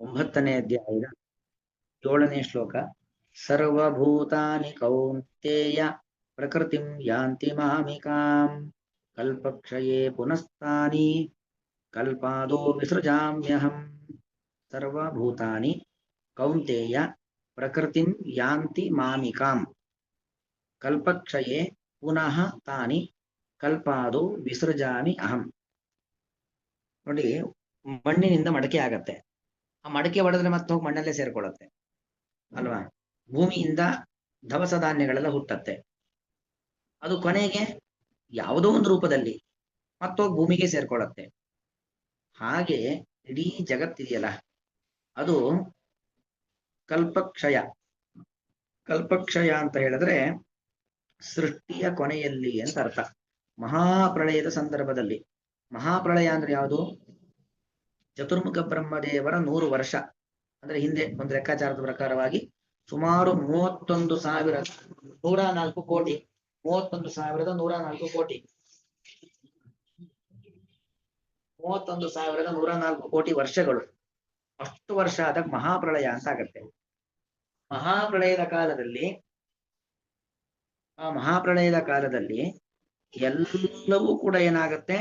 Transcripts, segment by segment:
9ನೇ ಅಧ್ಯಾಯದ 7ನೇ ಶ್ಲೋಕ. ಸರ್ವಭೂತಾನಿ ಕೌಂತೇಯ ಪ್ರಕೃತಿಂ ಯಾಂತಿ ಮಾಮಿಕಾಂ ಕಲ್ಪಕ್ಷಯೇ ಪುನಸ್ತಾನಿ ಕಲ್ಪಾದೋ ವಿಸೃಜಾಮ್ಯಹಂ. ಸರ್ವಭೂತಾನಿ ಕೌಂತೇಯ ಪ್ರಕೃತಿಂ ಯಾಂತಿ ಮಾಮಿಕಾಂ ಕಲ್ಪಕ್ಷಯೇ ಪುನಃ ತಾನಿ ಕಲ್ಪಾದೋ ವಿಸೃಜಾಮಿ ಅಹಂ. ನೋಡಿ, ಮಣ್ಣಿನಿಂದ ಮಡಕೆ ಆಗತ್ತೆ. ಆ ಮಡಕೆ ಹೊಡೆದ್ರೆ ಮತ್ತೆ ಹೋಗಿ ಮಣ್ಣಲ್ಲೇ ಸೇರ್ಕೊಳ್ಳುತ್ತೆ ಅಲ್ವಾ? ಭೂಮಿಯಿಂದ ದವಸ ಧಾನ್ಯಗಳೆಲ್ಲ ಹುಟ್ಟತ್ತೆ. ಅದು ಕೊನೆಗೆ ಯಾವುದೋ ಒಂದು ರೂಪದಲ್ಲಿ ಮತ್ತೋಗಿ ಭೂಮಿಗೆ ಸೇರ್ಕೊಳ್ಳುತ್ತೆ. ಹಾಗೆ ಇಡೀ ಜಗತ್ತಿದೆಯಲ್ಲ, ಅದು ಕಲ್ಪಕ್ಷಯ. ಕಲ್ಪಕ್ಷಯ ಅಂತ ಹೇಳಿದ್ರೆ ಸೃಷ್ಟಿಯ ಕೊನೆಯಲ್ಲಿ ಅಂತ ಅರ್ಥ. ಮಹಾಪ್ರಳಯದ ಸಂದರ್ಭದಲ್ಲಿ, ಮಹಾಪ್ರಳಯ ಅಂದ್ರೆ ಯಾವುದು? ಚತುರ್ಮುಖ ಬ್ರಹ್ಮದೇವರ 100 ವರ್ಷ ಅಂದ್ರೆ ಹಿಂದೆ ಒಂದು ಲೆಕ್ಕಾಚಾರದ ಪ್ರಕಾರವಾಗಿ ಸುಮಾರು 31,104 ಕೋಟಿ 31,104 ಕೋಟಿ 31,104 ಕೋಟಿ ವರ್ಷಗಳು. ಅಷ್ಟು ವರ್ಷ ಆದಾಗ ಮಹಾಪ್ರಳಯ ಅಂತ ಆಗತ್ತೆ. ಮಹಾಪ್ರಳಯದ ಕಾಲದಲ್ಲಿ ಎಲ್ಲವೂ ಕೂಡ ಏನಾಗತ್ತೆ?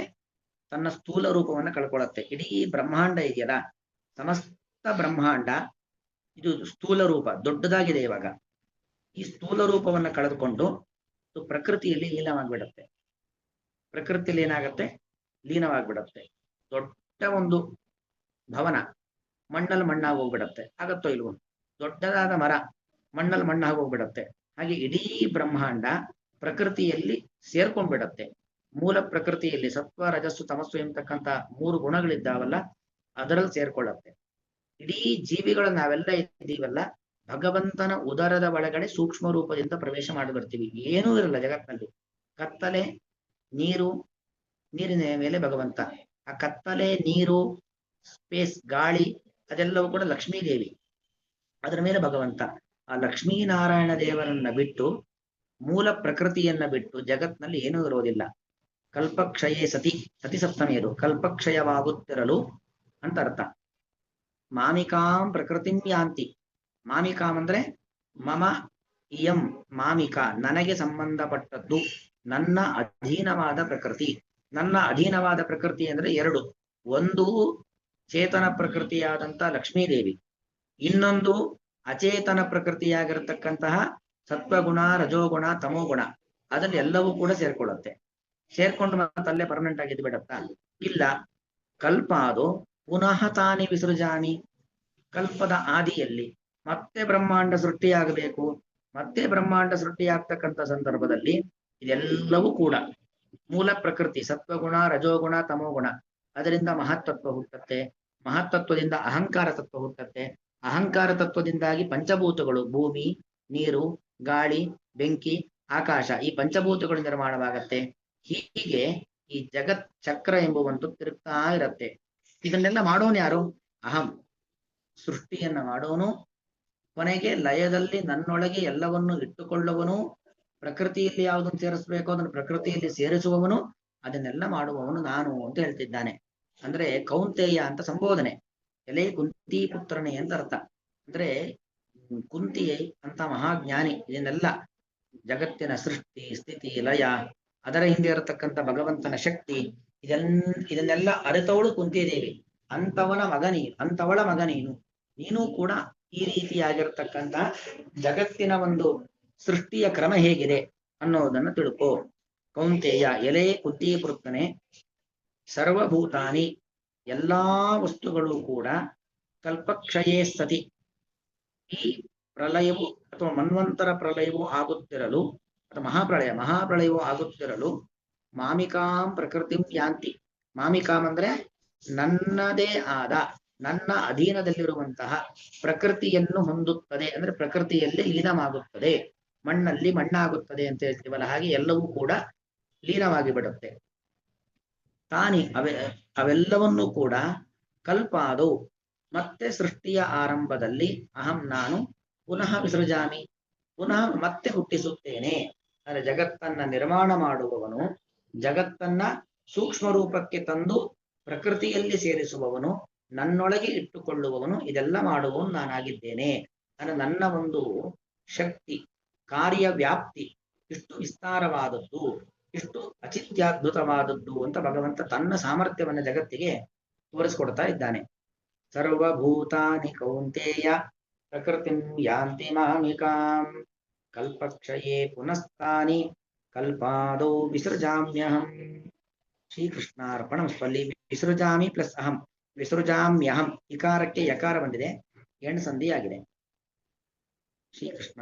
ತನ್ನ ಸ್ಥೂಲ ರೂಪವನ್ನು ಕಳ್ಕೊಳ್ಳುತ್ತೆ. ಇಡೀ ಬ್ರಹ್ಮಾಂಡ ಇದೆಯಲ್ಲ, ಸಮಸ್ತ ಬ್ರಹ್ಮಾಂಡ ಇದು ಸ್ಥೂಲ ರೂಪ ದೊಡ್ಡದಾಗಿದೆ. ಇವಾಗ ಈ ಸ್ಥೂಲ ರೂಪವನ್ನ ಕಳೆದುಕೊಂಡು ಪ್ರಕೃತಿಯಲ್ಲಿ ಲೀನವಾಗ್ಬಿಡತ್ತೆ. ಪ್ರಕೃತಿಯಲ್ಲಿ ಏನಾಗತ್ತೆ? ಲೀನವಾಗ್ಬಿಡತ್ತೆ. ದೊಡ್ಡ ಒಂದು ಭವನ ಮಣ್ಣಲ್ಲಿ ಮಣ್ಣಾಗಿ ಹೋಗ್ಬಿಡತ್ತೆ. ಆಗತ್ತೋ ಇಲ್ವೋ? ದೊಡ್ಡದಾದ ಮರ ಮಣ್ಣಲ್ಲಿ ಮಣ್ಣಾಗಿ ಹೋಗ್ಬಿಡತ್ತೆ. ಹಾಗೆ ಇಡೀ ಬ್ರಹ್ಮಾಂಡ ಪ್ರಕೃತಿಯಲ್ಲಿ ಸೇರ್ಕೊಂಡ್ಬಿಡತ್ತೆ. ಮೂಲ ಪ್ರಕೃತಿಯಲ್ಲಿ ಸತ್ವ ರಜಸ್ಸು ತಮಸ್ಸು ಎಂಬತಕ್ಕಂತ 3 ಗುಣಗಳಿದ್ದಾವಲ್ಲ, ಅದರಲ್ಲಿ ಸೇರ್ಕೊಳ್ಳತ್ತೆ. ಇಡೀ ಜೀವಿಗಳು ನಾವೆಲ್ಲ ಇದ್ದೀವಲ್ಲ, ಭಗವಂತನ ಉದರದ ಒಳಗಡೆ ಸೂಕ್ಷ್ಮ ರೂಪದಿಂದ ಪ್ರವೇಶ ಮಾಡಿ ಬರ್ತೀವಿ. ಏನೂ ಇರಲ್ಲ ಜಗತ್ತಿನಲ್ಲಿ. ಕತ್ತಲೆ, ನೀರು, ನೀರಿನ ಮೇಲೆ ಭಗವಂತ. ಆ ಕತ್ತಲೆ, ನೀರು, ಸ್ಪೇಸ್, ಗಾಳಿ ಅದೆಲ್ಲವೂ ಕೂಡ ಲಕ್ಷ್ಮೀದೇವಿ. ಅದರ ಮೇಲೆ ಭಗವಂತ. ಆ ಲಕ್ಷ್ಮೀನಾರಾಯಣ ದೇವರನ್ನ ಬಿಟ್ಟು, ಮೂಲ ಪ್ರಕೃತಿಯನ್ನ ಬಿಟ್ಟು ಜಗತ್ನಲ್ಲಿ ಏನೂ ಇರೋದಿಲ್ಲ. ಕಲ್ಪಕ್ಷಯೇ ಸತಿ, ಸತಿ ಸಪ್ತಮಿಯದು ಕಲ್ಪಕ್ಷಯವಾಗುತ್ತಿರಲು ಅಂತ ಅರ್ಥ. ಮಾಮಿಕಾಂ ಪ್ರಕೃತಿಂ ಯಾಂತಿ. ಮಾಮಿಕಾಂ ಅಂದ್ರೆ ಮಮ ಇಯಂ ಮಾಮಿಕಾ, ನನಗೆ ಸಂಬಂಧಪಟ್ಟದ್ದು, ನನ್ನ ಅಧೀನವಾದ ಪ್ರಕೃತಿ. ನನ್ನ ಅಧೀನವಾದ ಪ್ರಕೃತಿ ಅಂದ್ರೆ 2. ಒಂದು ಚೇತನ ಪ್ರಕೃತಿಯಾದಂತಹ ಲಕ್ಷ್ಮೀದೇವಿ, ಇನ್ನೊಂದು ಅಚೇತನ ಪ್ರಕೃತಿಯಾಗಿರತಕ್ಕಂತಹ ಸತ್ವಗುಣ, ರಜೋಗುಣ, ತಮೋಗುಣ. ಅದನ್ನ ಎಲ್ಲವೂ ಕೂಡ ಸೇರ್ಕೊಳ್ಳುತ್ತೆ. ಸೇರ್ಕೊಂಡು ಮತ್ತಲ್ಲೇ ಪರ್ಮನೆಂಟ್ ಆಗಿದ್ದು ಬಿಡತ್ತಾ? ಇಲ್ಲ. ಕಲ್ಪಾದು ಪುನಃ ತಾನಿ ವಿಸೃಜಾಮಿ. ಕಲ್ಪದ ಆದಿಯಲ್ಲಿ ಮತ್ತೆ ಬ್ರಹ್ಮಾಂಡ ಸೃಷ್ಟಿಯಾಗಬೇಕು. ಮತ್ತೆ ಬ್ರಹ್ಮಾಂಡ ಸೃಷ್ಟಿಯಾಗ್ತಕ್ಕಂಥ ಸಂದರ್ಭದಲ್ಲಿ ಇದೆಲ್ಲವೂ ಕೂಡ ಮೂಲ ಪ್ರಕೃತಿ ಸತ್ವಗುಣ, ರಜೋಗುಣ, ತಮೋಗುಣ, ಅದರಿಂದ ಮಹತ್ತತ್ವ ಹುಟ್ಟತ್ತೆ. ಮಹತ್ತತ್ವದಿಂದ ಅಹಂಕಾರ ತತ್ವ ಹುಟ್ಟತ್ತೆ. ಅಹಂಕಾರ ತತ್ವದಿಂದಾಗಿ ಪಂಚಭೂತಗಳು, ಭೂಮಿ, ನೀರು, ಗಾಳಿ, ಬೆಂಕಿ, ಆಕಾಶ, ಈ ಪಂಚಭೂತಗಳು ನಿರ್ಮಾಣವಾಗತ್ತೆ. ಹೀಗೆ ಈ ಜಗತ್ ಚಕ್ರ ಎಂಬುವಂತೂ ತಿರುಗ್ತಾ ಇರತ್ತೆ. ಇದನ್ನೆಲ್ಲ ಮಾಡೋನು ಯಾರು? ಅಹಂ. ಸೃಷ್ಟಿಯನ್ನ ಮಾಡೋನು, ಕೊನೆಗೆ ಲಯದಲ್ಲಿ ನನ್ನೊಳಗೆ ಎಲ್ಲವನ್ನು ಇಟ್ಟುಕೊಳ್ಳುವನು, ಪ್ರಕೃತಿಯಲ್ಲಿ ಯಾವುದನ್ನು ಸೇರಿಸಬೇಕು ಅದನ್ನು ಪ್ರಕೃತಿಯಲ್ಲಿ ಸೇರಿಸುವವನು, ಅದನ್ನೆಲ್ಲ ಮಾಡುವವನು ನಾನು ಅಂತ ಹೇಳ್ತಿದ್ದಾನೆ. ಅಂದ್ರೆ ಕೌಂತೇಯ ಅಂತ ಸಂಬೋಧನೆ. ಎಲೆ ಕುಂತಿ ಪುತ್ರನೇ ಅಂತ ಅರ್ಥ. ಅಂದ್ರೆ ಕುಂತಿ ಅಂತ ಮಹಾಜ್ಞಾನಿ. ಇದನ್ನೆಲ್ಲ ಜಗತ್ತಿನ ಸೃಷ್ಟಿ, ಸ್ಥಿತಿ, ಲಯ, ಅದರ ಹಿಂದೆ ಇರತಕ್ಕಂಥ ಭಗವಂತನ ಶಕ್ತಿ, ಇದನ್ನೆಲ್ಲ ಅರಿತವಳು ಕುಂತಿದೇವಿ. ಅಂತವಳ ಮಗ ನೀನು. ನೀನು ಕೂಡ ಈ ರೀತಿಯಾಗಿರ್ತಕ್ಕಂಥ ಜಗತ್ತಿನ ಒಂದು ಸೃಷ್ಟಿಯ ಕ್ರಮ ಹೇಗಿದೆ ಅನ್ನೋದನ್ನು ತಿಳ್ಕೋ. ಕೌಂತೇಯ, ಎಲೆ ಕುಂತಿ ಪುತ್ರನೇ, ಸರ್ವಭೂತಾನಿ ಎಲ್ಲಾ ವಸ್ತುಗಳು ಕೂಡ ಕಲ್ಪಕ್ಷಯೇ ಸತಿ, ಈ ಪ್ರಳಯವು ಅಥವಾ ಮನ್ವಂತರ ಪ್ರಳಯವು ಆಗುತ್ತಿರಲು, ಅಥವಾ ಮಹಾಪ್ರಳಯವು ಆಗುತ್ತಿರಲು, ಮಾಮಿಕಾಂ ಪ್ರಕೃತಿಂ ಯಾಂತಿ. ಮಾಮಿಕಾಂ ಅಂದ್ರೆ ನನ್ನದೇ ಆದ, ನನ್ನ ಅಧೀನದಲ್ಲಿರುವಂತಹ ಪ್ರಕೃತಿಯನ್ನು ಹೊಂದುತ್ತದೆ. ಅಂದ್ರೆ ಪ್ರಕೃತಿಯಲ್ಲಿ ಲೀನವಾಗುತ್ತದೆ. ಮಣ್ಣಲ್ಲಿ ಮಣ್ಣಾಗುತ್ತದೆ ಅಂತ ಹೇಳ್ತೀವಲ್ಲ, ಹಾಗೆ ಎಲ್ಲವೂ ಕೂಡ ಲೀನವಾಗಿ ಬಿಡುತ್ತೆ. ತಾನಿ ಅವೆಲ್ಲವನ್ನೂ ಕೂಡ ಕಲ್ಪಾದೋ ಮತ್ತೆ ಸೃಷ್ಟಿಯ ಆರಂಭದಲ್ಲಿ, ಅಹಂ ನಾನು, ಪುನಃ ವಿಸೃಜಾಮಿ ಪುನಃ ಮತ್ತೆ ಹುಟ್ಟಿಸುತ್ತೇನೆ. ಅಂದರೆ ಜಗತ್ತನ್ನ ನಿರ್ಮಾಣ ಮಾಡುವವನು, ಜಗತ್ತನ್ನ ಸೂಕ್ಷ್ಮ ರೂಪಕ್ಕೆ ತಂದು ಪ್ರಕೃತಿಯಲ್ಲಿ ಸೇರಿಸುವವನು, ನನ್ನೊಳಗೆ ಇಟ್ಟುಕೊಳ್ಳುವವನು, ಇದೆಲ್ಲ ಮಾಡುವವನು ನಾನಾಗಿದ್ದೇನೆ. ಅಂದರೆ ನನ್ನ ಒಂದು ಶಕ್ತಿ, ಕಾರ್ಯವ್ಯಾಪ್ತಿ ಇಷ್ಟು ವಿಸ್ತಾರವಾದದ್ದು, ಇಷ್ಟು ಅಚಿತ್ಯದ್ಭುತವಾದದ್ದು ಅಂತ ಭಗವಂತ ತನ್ನ ಸಾಮರ್ಥ್ಯವನ್ನು ಜಗತ್ತಿಗೆ ತೋರಿಸ್ಕೊಡ್ತಾ ಇದ್ದಾನೆ. ಸರ್ವಭೂತಾನಿ ಕೌಂತೇಯ ಪ್ರಕೃತಿಂ ಯಾಂತಿ ಮಾಮಿಕಾಂ ಕಲ್ಪಕ್ಷಯೇ ಪುನಸ್ತಾನಿ ಕಲ್ಪಾದೌ ವಿಸೃಜಾಮ್ಯಹಂ. ಶ್ರೀಕೃಷ್ಣಾರ್ಪಣಮಸ್ತು. ಅಲ್ಲಿ ವಿಸೃಜಾಮಿ ಪ್ಲಸ್ ಅಹಂ, ವಿಸೃಜಾಮ್ಯಹಂ, ಇಕಾರಕ್ಕೆ ಯಕಾರ ಬಂದಿದೆ, ಎಣ್ ಸಂಧಿಯಾಗಿದೆ. ಶ್ರೀಕೃಷ್ಣ.